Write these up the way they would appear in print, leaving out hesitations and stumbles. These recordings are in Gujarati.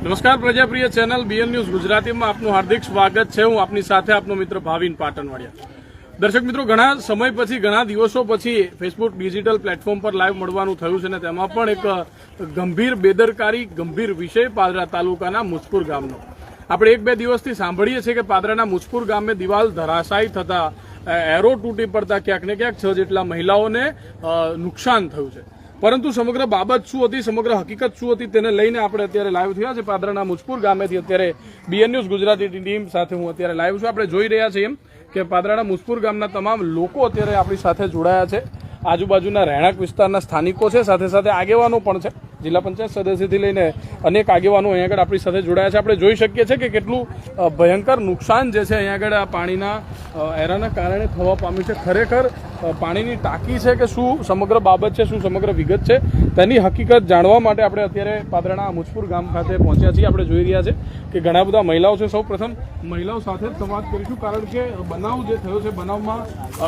નમસ્કાર પ્રજાપ્રિય ચેનલ બીએન ન્યૂઝ ગુજરાતીમાં આપનું હાર્દિક સ્વાગત છે। હું આપની સાથે આપનો મિત્ર ભાવિન પાટણવાડિયા। દર્શક મિત્રો, ઘણા સમય પછી, ઘણા દિવસો પછી ફેસબુક ડિજિટલ પ્લેટફોર્મ પર લાઈવ મળવાનું થયું છે ને તેમાં પણ એક ગંભીર બેદરકારી, ગંભીર વિષય પાદરા તાલુકાના મુજપુર ગામનો। આપણે એક બે દિવસથી સાંભળીએ છીએ કે પાદરાના મુજપુર ગામે દિવાલ ધરાશાયી થતા, એરો તૂટી પડતા ક્યાંક ને ક્યાંક 6 જેટલા મહિલાઓને નુકસાન થયું છે। પરંતુ સમગ્ર બાબત શું હતી, સમગ્ર હકીકત શું હતી, તેને લઈને આપણે અત્યારે લાઈવ થયા છે પાદરાના મુજપુર ગામેથી। અત્યારે બીએન ન્યૂઝ ગુજરાતીની ટીમ સાથે હું અત્યારે લાઈવ છું। આપણે જોઈ રહ્યા છીએ કે પાદરાના મુજપુર ગામના તમામ લોકો અત્યારે આપણી સાથે જોડાયા છે। આજુબાજુના રહેણાંક વિસ્તારના સ્થાનિકો છે, સાથે સાથે આગેવાનો પણ છે। જિલ્લા પંચાયત સદસ્યથી લઈને અનેક આગેવાનો અહીંયા આગળ આપણી સાથે જોડાયા છે। આપણે જોઈ શકીએ છીએ કે કેટલું ભયંકર નુકસાન જે છે અહીંયા આગળ આ પાણીના એરાના કારણે થવા પામ્યું છે। ખરેખર પાણીની ટાંકી છે કે શું સમગ્ર બાબત છે, શું સમગ્ર વિગત છે, તેની હકીકત જાણવા માટે આપણે અત્યારે પાદરાના મુજપુર ગામ ખાતે પહોંચ્યા છીએ। આપણે જોઈ રહ્યા છે કે ઘણા બધા મહિલાઓ છે। સૌ પ્રથમ મહિલાઓ સાથે જ સંવાદ કરીશું, કારણ કે બનાવ જે થયો છે, બનાવમાં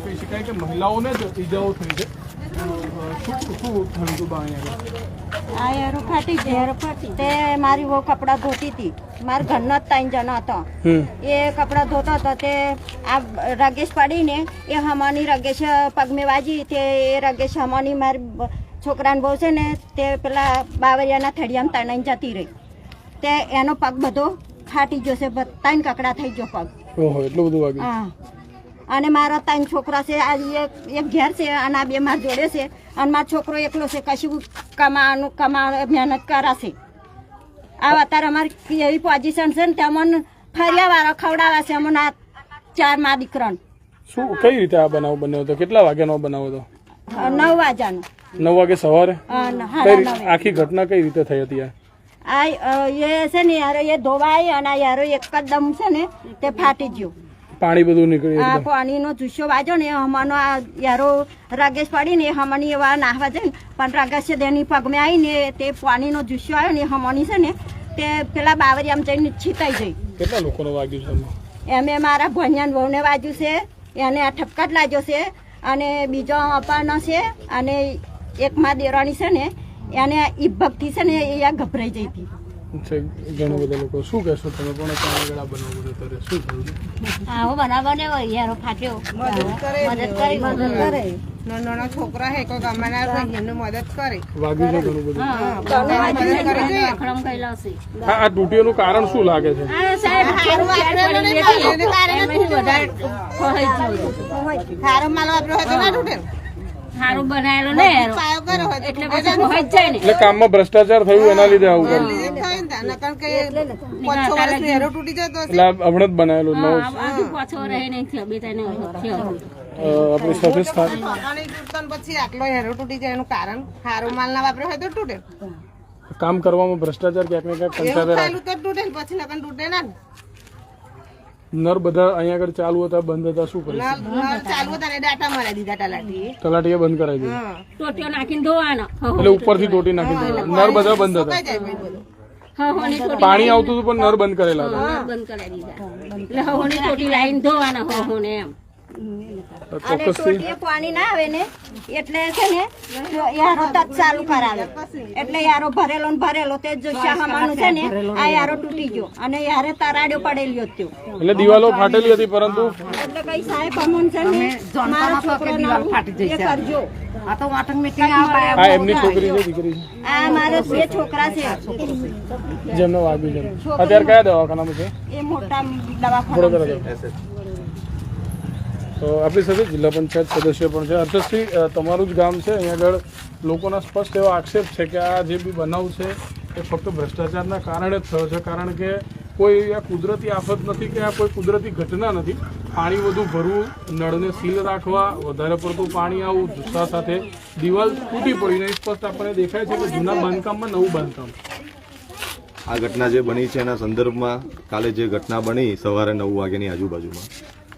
કહી શકાય કે મહિલાઓને જ ઈજાઓ થઈ છે। મારી वो कपड़ा धोती थी, मार घर न 3 जना था, ये कपड़ा धोता था ते आप रगेश पड़ी ने ये हमारी रगेश पग में वाजी थे। ये रगेश हमारी मार छोकरा बहू से ने ते पेला बावरियाना थड़ियाम तनाई जाती रही ते एनो पग बधो फाटी गयो से, 3 ककड़ा થઈ ગયો પગ। ઓહો, એટલું બધું વાગ્યું। હા, અને મારા 3 છોકરા છે, આ એક ઘેર છે અને આ 2 માર જોડે છે, અને મારો છોકરો એકલો છે, કશું કમા મહેનત કરાશે। આ અત્યારે અમારી એવી પોઝિશન છે ને તે અમને ફર્યા વાળા ખવડાવે છે અમને, આ 4 માં દીકરાને। શું, કઈ રીતે આ બનાવ બન્યો હતો? કેટલા વાગ્યાનો બનાવ હતો? 9 વાગ્યાનો। 9 વાગે સવારે? હા, આખી ઘટના કઈ રીતે થઈ હતી? આ એ છે ને યાર, એ ધોવાય અને યાર એકદમ છે ને તે ફાટી ગયું, પાણી બધું નીકળ્યું। આ પાણીનો જુસ્સો વાગ્યો ને અમાનો આ યારો રગેશ પડી ને હમણી એવા નાહવા જાય, પણ રગેશ તેની પગમાં આવીને તે પાણીનો જુસ્સો આવ્યો ને હમણી છે ને તે પેલા બાવરિયામાં જઈને છીતાઈ જઈ। કેટલા લોકોને વાગ્યું છે? એમે મારા ભણિયાન વહુને વાગ્યું છે, એને આ ઠપકાટ લાગ્યો છે, અને બીજો અપાનો છે, અને એક માં દેરાણી છે ને એને ઈભક્તિ છે ને એ ગભરાઈ જઈ હતી। ઘણા બધા લોકો શું કહેશો તમે? પણ ત્યાં આગળ બનાવ બધો કરે શું થયું? આવો બનાવ બન્યો, યારો ફાટ્યો, મદદ કરે નાના છોકરા હે કોઈ ગમાના હોય એનું મદદ કરે, વાગ્યું છે ઘણું બધું। હા, આ તૂટીઓનું કારણ શું લાગે છે? સારો માલ વાપર્યો હોય તો ના તૂટે, સારું બનાવેલો ને એટલે પછી હોય જ જાય ને। એટલે કામમાં ભ્રષ્ટાચાર થયું એના લીધે આવું કર્યું? કારણ કે 5 વર્ષ હેરો તૂટી જતો એટલે હમણાં જ બનાવેલું નવું? આપણી સાથે પછી આટલો હેરો તૂટી જાય એનું કારણ સારો માલ ના વાપર્યો હોય તો તૂટે। કામ કરવામાં ભ્રષ્ટાચાર ક્યાંક ને ક્યાંક કંટાળે તો તૂટે પછી નકર તૂટે ના। નર બધા અહીંયા આગળ ચાલુ હતા, બંધ હતા, શું કર્યું? ચાલુ હતા ને ડાટા મારી દીધા તલાટીએ બંધ કરાવી દીધું, ટોટીઓ નાખીને ધોવાનો, એટલે ઉપરથી ટોટી નાખી દીધું। નર બધા બંધ હતા, પાણી આવતું હતું પણ નર બંધ કરેલા હતા। બંધ કરાવી દીધા એટલે હવોની ટોટી લાઈન ધોવાના હવોને એમ। પાણી ના આવે ને એટલે છે ને યારો તત ચાલુ કરાવે, એટલે યારો ભરેલો ને ભરેલો તે જો શાહમાનું છે ને આ યારો તૂટી ગયો અને યારે તરાડ્યો પડેલી હતો, એટલે દિવાલો ફાટેલી હતી। પરંતુ એટલે કઈ સાહેબ અમન છે ને મારો છોકરો દિવાલ ફાટી જઈ છે કરજો। આ તો વાટક મીટિંગ આ એમની છોકરી છે, દીકરી છે? આ મારો 2 છોકરા છે જેમને વાગ્યું છે। અત્યારે કયા દવાખાનામાં છે? એ મોટા દવાખાના। તો આપણી સાથે જિલ્લા પંચાયત સદસ્ય પણ છે। હર્ષદસિંહ, તમારું જ ગામ છે, અહીંયા આગળ લોકોના સ્પષ્ટ એવો આક્ષેપ છે કે આ જે બી બનાવ છે એ ફક્ત ભ્રષ્ટાચારના કારણે જ થયો છે, કારણ કે કોઈ આ કુદરતી આફત નથી કે આ કોઈ કુદરતી ઘટના નથી। પાણી વધુ ભરવું, નળને સીલ રાખવા, વધારે પડતું પાણી આવવું, જુસ્સા સાથે દિવાલ તૂટી પડીને સ્પષ્ટ આપણને દેખાય છે કે જૂના બાંધકામમાં નવું બાંધકામ। આ ઘટના જે બની છે એના સંદર્ભમાં કાલે જે ઘટના બની સવારે 9 વાગ્યાની આજુબાજુમાં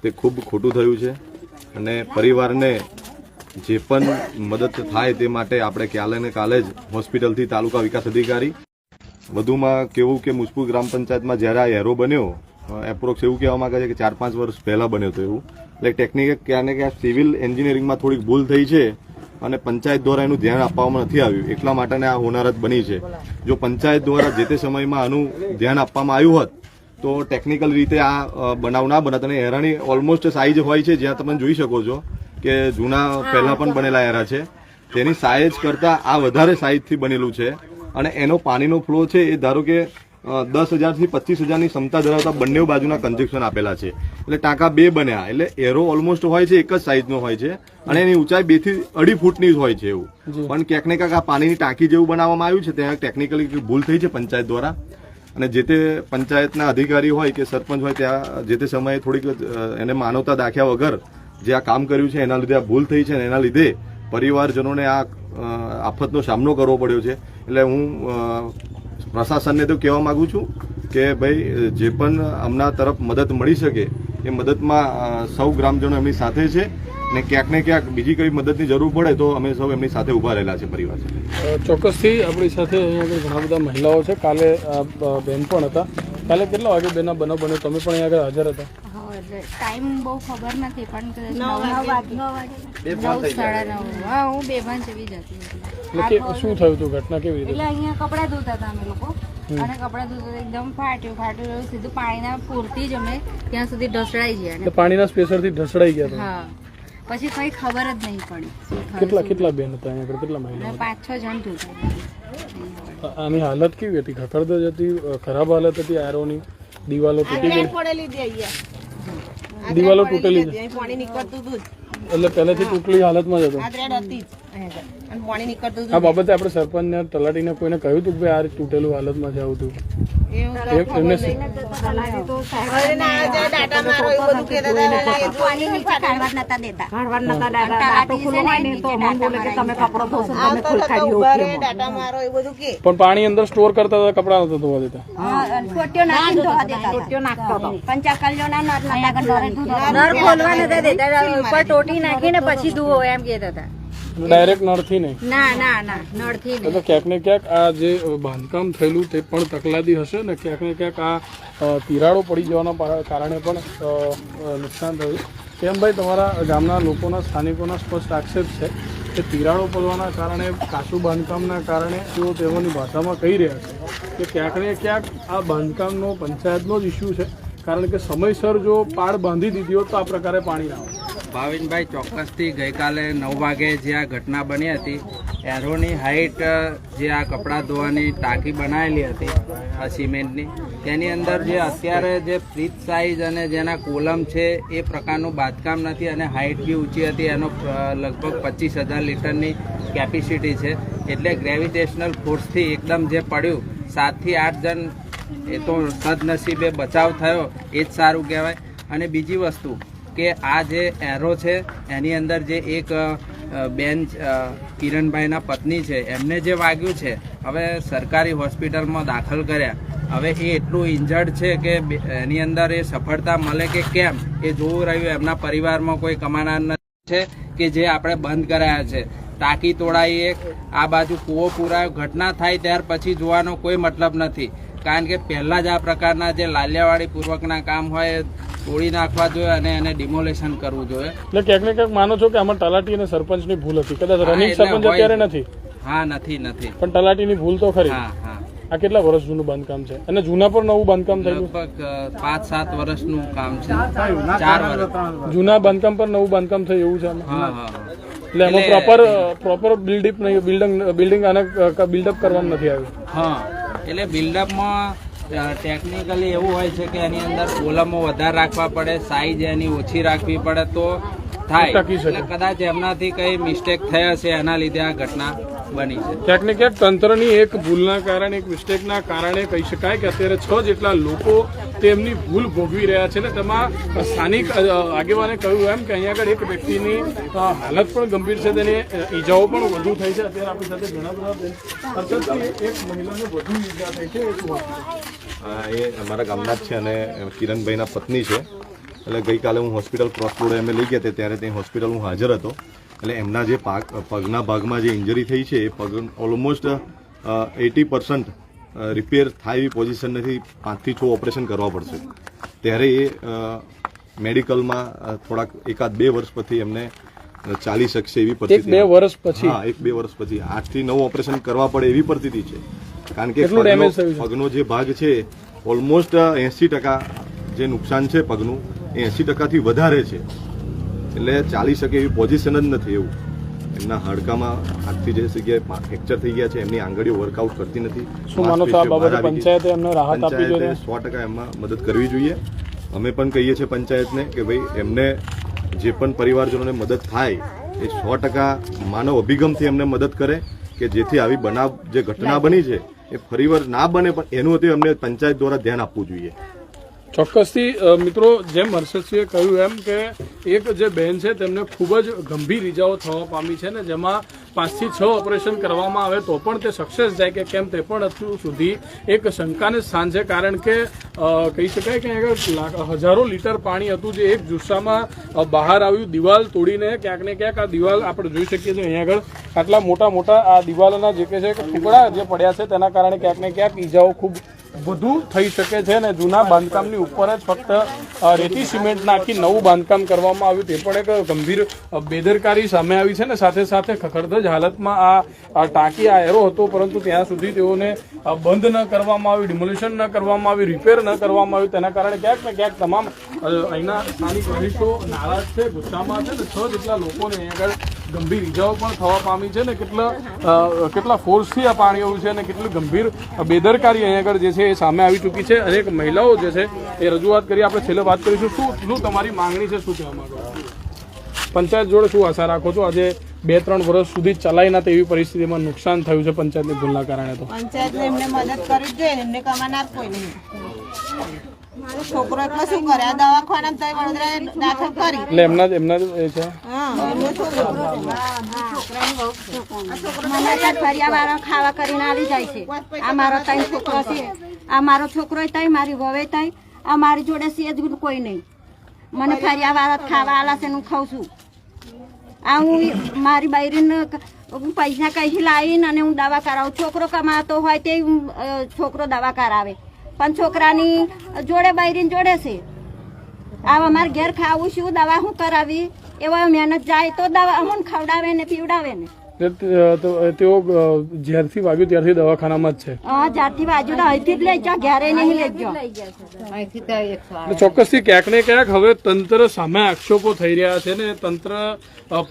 તે ખૂબ ખોટું થયું છે, અને પરિવારને જે પણ મદદ થાય તે માટે આપણે કાલે જ હોસ્પિટલથી તાલુકા વિકાસ અધિકારી, વધુમાં કેવું કે મુજપુર ગ્રામ પંચાયતમાં જ્યારે આ હેરો બન્યો, એપ્રોક્સ એવું કહેવા માંગે છે કે 4-5 વર્ષ પહેલા બન્યો હતો એવું, એટલે ટેકનિક ક્યાં ને ક્યાં સિવિલ એન્જિનિયરિંગમાં થોડીક ભૂલ થઈ છે અને પંચાયત દ્વારા એનું ધ્યાન આપવામાં નથી આવ્યું, એટલા માટે આ હોનારત બની છે. જો પંચાયત દ્વારા જે તે સમયમાં આનું ધ્યાન આપવામાં આવ્યું હોત તો ટેકનિકલ રીતે આ બનાવ ના બનત. અને એરાની ઓલમોસ્ટ સાઈઝ હોય છે, જ્યાં તમે જોઈ શકો છો કે જૂના પહેલા પણ બનેલા એરા છે, તેની સાઈઝ કરતા આ વધારે સાઈઝથી બનેલું છે. અને એનો પાણીનો ફ્લો છે એ ધારો કે 10,000 થી 25,000ની ક્ષમતા ધરાવતા બંને બાજુના કન્જેક્શન આપેલા છે, એટલે ટાંકા 2 બન્યા. એટલે એરો ઓલમોસ્ટ હોય છે એક જ સાઈઝનો હોય છે અને એની ઊંચાઈ 2 થી 2.5 ફૂટની જ હોય છે એવું. પણ ક્યાંક ને ક્યાંક આ પાણીની ટાંકી જેવું બનાવવામાં આવ્યું છે, ત્યાં ટેકનિકલી ભૂલ થઈ છે પંચાયત દ્વારા. અને જે તે પંચાયતના અધિકારી હોય કે સરપંચ હોય ત્યાં જે તે સમયે થોડીક એને માનવતા દાખ્યા વગર જે આ કામ કર્યું છે એના લીધે આ ભૂલ થઈ છે અને એના લીધે પરિવારજનોને આ આફતનો સામનો કરવો પડ્યો છે. એટલે હું પ્રશાસનને તો કહેવા માંગુ છું કે ભાઈ જે પણ અમના તરફ મદદ મળી શકે એ મદદમાં સૌ ગ્રામજનો એમની સાથે છે ને ક્યાંક ને ક્યાંક બીજી કઈ મદદની જરૂર પડે તો અમે સૌ એમની સાથે ઉભા રહેલા છે પરિવાર સાથે. ચોક્કસથી આપણી સાથે અહીંયા આગળ ઘણા બધા મહિલાઓ છે. કાલે બેન પણ હતા. કાલે કેટલા વાગે બેનના બનાવ બન્યો? તમે પણ અહીંયા આગળ હાજર હતા? ટાઈમ બહુ ખબર નથી પણ 9:30 હા હું બેભાન જેવી જ હતી. એટલે શું થયું હતું? ઘટના કેવી રીતે? એટલે અહીંયા કપડાં ધોતા હતા અમે લોકો અને કપડાં ધોતા એકદમ ફાટ્યું સીધું પાણીના પૂરતી જ અમે ત્યાં સુધી ઢસડાઈ ગયા. એટલે પાણીના પ્રેશરથી ઢસડાઈ ગયા હતા? હા, પછી કઈ ખબર જ નહીં પડી. કેટલા બેન હતા અહીંયા આગળ? કેટલા મહિલા? 5-6 જણ ધોતા. આની હાલત કેવી હતી? ખખડધજ હતી? ખરાબ હાલત હતી? એરોની દિવાલો તૂટી ગઈ? દિવાલો તૂટેલી છે પાણી નીકળતું હતું એટલે પહેલેથી તૂટેલી હાલતમાં જ હતો. અને પાણી નીકળતું આ બાબતે આપણે સરપંચને તલાટીને કોઈને કહ્યું હતું કે ભાઈ આ તૂટેલું હાલતમાં જ આવું હતું? એમને ડાટા મારો એવું બધું કહેતા હતા. પાણી નીચે કાઢવા જ નતા દેતા. કાઢવા જ નતા દેતા. ડાટો ખુલ્લો હોય ને તો અમને બોલે કે તમે કપડો ધોશો, તમે ખોલખાડી ઉભા ડાટા મારો એવું બધું કે પણ પાણી અંદર સ્ટોર કરતા હતા, કપડા નતા ધોવા દેતા? ટોટીઓ નાખીને ધોવા દેતા. ટોટીઓ નાખતો હતો. પંચાકલ્યોના નર ખોલવા નતા દેતા, ઉપર ટોટી નાખીને પછી ધુઓ એમ કહેતા હતા. ડાયરેક્ટ નળથી નહીં? ના નળથી નહીં. એટલે ક્યાંક ને ક્યાંક આ જે બાંધકામ થયેલું તે પણ તકલાદી હશે ને ક્યાંક ને ક્યાંક આ તિરાડો પડી જવાના કારણે પણ નુકસાન થયું. કેમ ભાઈ, તમારા ગામના લોકોના સ્થાનિકોના સ્પષ્ટ આક્ષેપ છે કે તિરાડો પડવાના કારણે, કાચું બાંધકામના કારણે તેઓ તેઓની ભાષામાં કહી રહ્યા છે કે ક્યાંક ને ક્યાંક આ બાંધકામનો પંચાયતનો જ ઇસ્યુ છે, કારણ કે સમયસર જો પાડ બાંધી દીધી હોત તો આ પ્રકારે પાણી ના આવે. ભાવિનભાઈ, ચોક્કસથી ગઈકાલે 9 વાગે જે આ ઘટના બની હતી, એરોની હાઈટ જે આ કપડાં ધોવાની ટાંકી બનાવેલી હતી આ સિમેન્ટની, તેની અંદર જે અત્યારે જે ફ્રીજ સાઇઝ અને જેના કોલમ છે એ પ્રકારનું બાંધકામ નથી અને હાઈટ બી ઊંચી હતી. એનો લગભગ 25,000 લીટરની કેપેસિટી છે. એટલે ગ્રેવિટેશનલ ફોર્સથી એકદમ જે પડ્યું 7 થી 8 જણ, એ તો સદનસીબે બચાવ થયો એ જ સારું કહેવાય. અને બીજી વસ્તુ કે આ જે એરો છે એની અંદર જે એક બેન કિરણભાઈના પત્ની છે એમને જે વાગ્યું છે, હવે સરકારી હોસ્પિટલમાં દાખલ કર્યા. હવે એ એટલું ઇન્જર્ડ છે કે એની અંદર એ સફળતા મળે કે કેમ એ જોવું રહ્યું. એમના પરિવારમાં કોઈ કમાનાર નથી છે કે જે આપણે બંધ કરાયા છે. ટાંકી તોડાઈ, એક આ બાજુ કૂવો પુરાયો. ઘટના થાય ત્યાર પછી જોવાનો કોઈ મતલબ નથી, કારણ કે પહેલા જ આ પ્રકારના જે લાલિયાવાડી પૂર્વકના કામ હોય તોડી નાખવા જોઈએ અને એને ડિમોલેશન કરવું જોઈએ. એટલે ક્યાંક ને ક્યાંક માનો છો કે આમાં તલાટી અને સરપંચની ભૂલ હતી? કદાચ રનિંગ સરપંચ અત્યારે નથી? હા, નથી પણ તલાટીની ભૂલ તો ખરી. હા. આ કેટલા વર્ષ જૂનું બાંધકામ છે અને જૂના પર નવું બાંધકામ થયું? લગભગ 5-7 વર્ષનું કામ છે. 4 વર્ષ જૂના બાંધકામ પર નવું બાંધકામ થયું એવું છે? હા. એટલે એમાં પ્રોપર બિલ્ડિંગ આને બિલ્ડઅપ કરવાનું નથી આવ્યું? હા, એટલે બિલ્ડઅપમાં ટેકનિકલી એવું હોય છે કે એની અંદર કોલમો વધારે રાખવા પડે, સાઈઝ એની ઓછી રાખવી પડે તો થાય. એટલે કદાચ એમનાથી કઈ મિસ્ટેક થઈ હશે, એના લીધે આ ઘટના બની છે. ક્યાંક ને ક્યાંક તંત્રની એક ભૂલના કારણે, એક મિસ્ટેકના કારણે કહી શકાય કે અત્યારે 6 જેટલા લોકો તેમની ભૂલ ભોગવી રહ્યા છે ને તેમાં સ્થાનિક આગેવાને કહ્યું એમ કે અહીંયા આગળ એક વ્યક્તિની હાલત પણ ગંભીર છે, તેને ઈજાઓ પણ વધુ થઈ છે. અત્યારે આપણી સાથે ઘણા બધા એક મહિલાને વધુ ઈજા થઈ છે. એ અમારા ગામના જ છે અને કિરણભાઈના પત્ની છે. એટલે ગઈકાલે હું હોસ્પિટલ ક્રોસ રોડે અમે લઈ ગયા હતા, ત્યારે ત્યાં હોસ્પિટલ હું હાજર હતો. એટલે એમના જે પગના ભાગમાં જે ઇન્જરી થઈ છે એ પગ ઓલમોસ્ટ 80% રિપેર થાય એવી પોઝિશન નથી. 5 થી 6 ઓપરેશન કરવા પડશે. ત્યારે એ મેડિકલમાં થોડાક 1-2 વર્ષ પછી એમને અને ચાલી શકશે એવી 1-2 પરિસ્થિતિ વર્ષ પછી હા 1-2 વર્ષ પછી 8 થી 9 ઓપરેશન કરવા પડે એવી પરિસ્થિતિ છે. કારણ કે કેટલું damage થયું છે? પગનો જે ભાગ છે ઓલમોસ્ટ 80% જે નુકસાન છે પગનું એ 80% થી વધારે છે. એટલે ચાલી શકે એવી પોઝિશન જ નથી. એવું એમના હાડકામાં હાથથી જે જગ્યાએ ફ્રેક્ચર થઈ ગયા છે એમની આંગળીઓ વર્કઆઉટ કરતી નથી. શું માનો છો આ બાબતે પંચાયતે એમને રાહત આપવી જોઈએ? 100% એમાં મદદ કરવી જોઈએ. અમે પણ કહીએ છીએ પંચાયતને કે ભાઈ એમને જે પણ પરિવારજનોને મદદ થાય એ 100% માનવ અભિગમથી એમને મદદ કરે કે જેથી આવી બનાવ જે ઘટના બની છે એ ફરીવાર ના બને, પણ એનું હતું એમને પંચાયત દ્વારા ધ્યાન આપવું જોઈએ. ચોક્કસથી મિત્રો, જેમ હર્ષદસિંહે કહ્યું એમ કે એક જે બહેન છે તેમને ખૂબ જ ગંભીર ઇજાઓ થવા પામી છે ને જેમાં 5 થી 6 ઓપરેશન કરવામાં આવે તો પણ તે સક્સેસ જાય કે કેમ તે પણ હજુ સુધી એક શંકાને સ્થાન છે. કારણ કે કહી શકાય કે આગળ હજારો લીટર પાણી હતું જે એક જુસ્સામાં બહાર આવ્યું, દિવાલ તોડીને ક્યાંક ને ક્યાંક આ દિવાલ આપણે જોઈ શકીએ છીએ અહીંયા આગળ આટલા મોટા મોટા આ દિવાલોના જે કે છે ટુકડા જે પડ્યા છે તેના કારણે ક્યાંક ને ક્યાંક ઇજાઓ ખૂબ વધુ થઈ શકે છે. અને જૂના બાંધકામની ઉપર જ ફક્ત રેતી સિમેન્ટ નાખી નવું બાંધકામ કરવામાં આવ્યું તે પણ એક ગંભીર બેદરકારી સામે આવી છે. ને સાથે સાથે ખખડધજ હાલતમાં આ ટાંકી આ એરો હતો, પરંતુ ત્યાં સુધી તેઓને બંધ ન કરવામાં આવ્યું, ડિમોલિશન ન કરવામાં આવ્યું, રિપેર ન કરવામાં આવ્યું. તેના કારણે ક્યાંક ને ક્યાંક તમામ અહીંના સ્થાનિક રહીશો નારાજ છે, ગુસ્સામાં છે. ને 6 જેટલા લોકોને અહીં આગળ ગંભીર ઇજાઓ પણ થવા પામી છે. ને કેટલા ફોર્સથી આ પાણી આવ્યું છે અને કેટલી ગંભીર બેદરકારી અહીં આગળ જે છે એ સામે આવી ચૂકી છે. અનેક મહિલાઓ જે છે એ રજૂઆત કરી. આપણે છેલ્લે વાત કરીશું. શું તમારી માંગણી છે, શું કહેવા માંગો? પંચાયત જોડે શું આશા રાખો છો? આજે 2-3 વર્ષ સુધી ચલાઈ ના તેવી પરિસ્થિતિમાં નુકસાન થયું છે પંચાયતની ભૂલના કારણે. તો પંચાયતને એમને મદદ કરવી જ જોઈએ, એમને કમાનાર કોઈ નહીં. મારો છોકરો એટલો શું કરે, આ દવાખાના તઈ વડોદરા દાખલ કરી એટલે એમના એ છે. મને ફરિયાવાળા ખાવા કરીને આવી જાય છે. આ મારો 3 છોકરો છે, આ મારો છોકરો થાય, મારી વવે થાય, આ મારી જોડે સેજ કોઈ નહીં. મને ફરિયાવાળા ખાવા આલા છે, હું ખાઉં છું. આ હું મારી બૈરીને પૈસા કઈ લાવીને અને હું દવા કરાવું. છોકરો કમાતો હોય તે છોકરો દવા કરાવે, પણ છોકરાની જોડે બૈરીને જોડે છે. આ અમારે ઘેર ખાવું શું, દવા હું કરાવી, એવા મહેનત જાય તો દવા અમને ખવડાવે ને પીવડાવે ને. તેઓ જ્યારથી વાગ્યું ત્યારથી દવાખાનામાં જ છે. જ્યારથી વાગ્યું અહીંથી જ લઈ જાઓ, ઘેરે નહીં લઈ જાઓ. ચોક્કસથી ક્યાંક ને ક્યાંક હવે તંત્ર સામે આક્ષેપો થઈ રહ્યા છે ને તંત્ર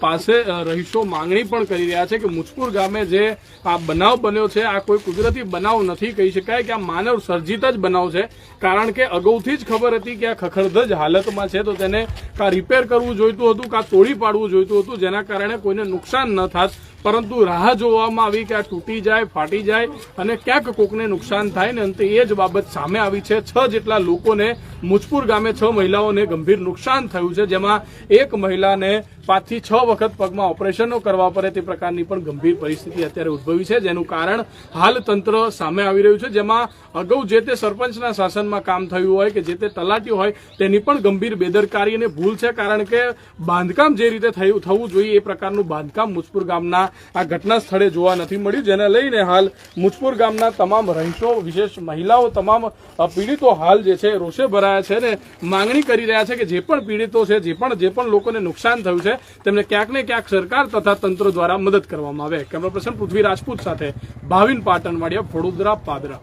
પાસે રહીશો માંગણી પણ કરી રહ્યા છે કે મુજપુર ગામે જે આ બનાવ બન્યો છે આ કોઈ કુદરતી બનાવ નથી કહી શકાય કે આ માનવ સર્જિત જ બનાવ છે. કારણ કે અગાઉથી જ ખબર હતી કે આ ખખડધજ હાલતમાં છે તો તેને કાં રિપેર કરવું જોઈતું હતું, કાં તોડી પાડવું જોઈતું હતું, જેના કારણે કોઈને નુકસાન ન થાત. પરંતુ રાહ જોવામાં આવી કે આ તૂટી જાય, ફાટી જાય અને ક્યાંક કોકને નુકસાન થાય ને અંતે એ જ બાબત સામે આવી છે. 6 જેટલા લોકોને મુજપુર ગામે 6 મહિલાઓને ગંભીર નુકસાન થયું છે, જેમાં એક મહિલાને 5 થી 6 વખત પગમાં ઓપરેશનો કરવા પડે તે પ્રકારની પણ ગંભીર પરિસ્થિતિ અત્યારે ઉદ્ભવી છે, જેનું કારણ હાલ તંત્ર સામે આવી રહ્યું છે. જેમાં અગાઉ જે તે સરપંચના શાસનમાં કામ થયું હોય કે જે તે તલાટી હોય તેની પણ ગંભીર બેદરકારી અને ભૂલ છે. કારણ કે બાંધકામ જે રીતે થવું જોઈએ એ પ્રકારનું બાંધકામ મુજપુર ગામના આ ઘટના સ્થળે જોવા નથી મળ્યું, જેને લઈને હાલ મુજપુર ગામના તમામ રહીશો, વિશેષ મહિલાઓ, તમામ પીડિતો હાલ જે છે રોષે ભરાયા છે ને માંગણી કરી રહ્યા છે કે જે પણ પીડિતો છે, જે પણ લોકોને નુકસાન થયું છે તેમને ક્યાંક ને ક્યાંક સરકાર તથા તંત્ર દ્વારા મદદ કરવામાં આવે. કેમેરા પર્સન પૃથ્વી રાજપૂત સાથે ભાવિન પાટણવાડિયા, વડોદરા, પાદરા.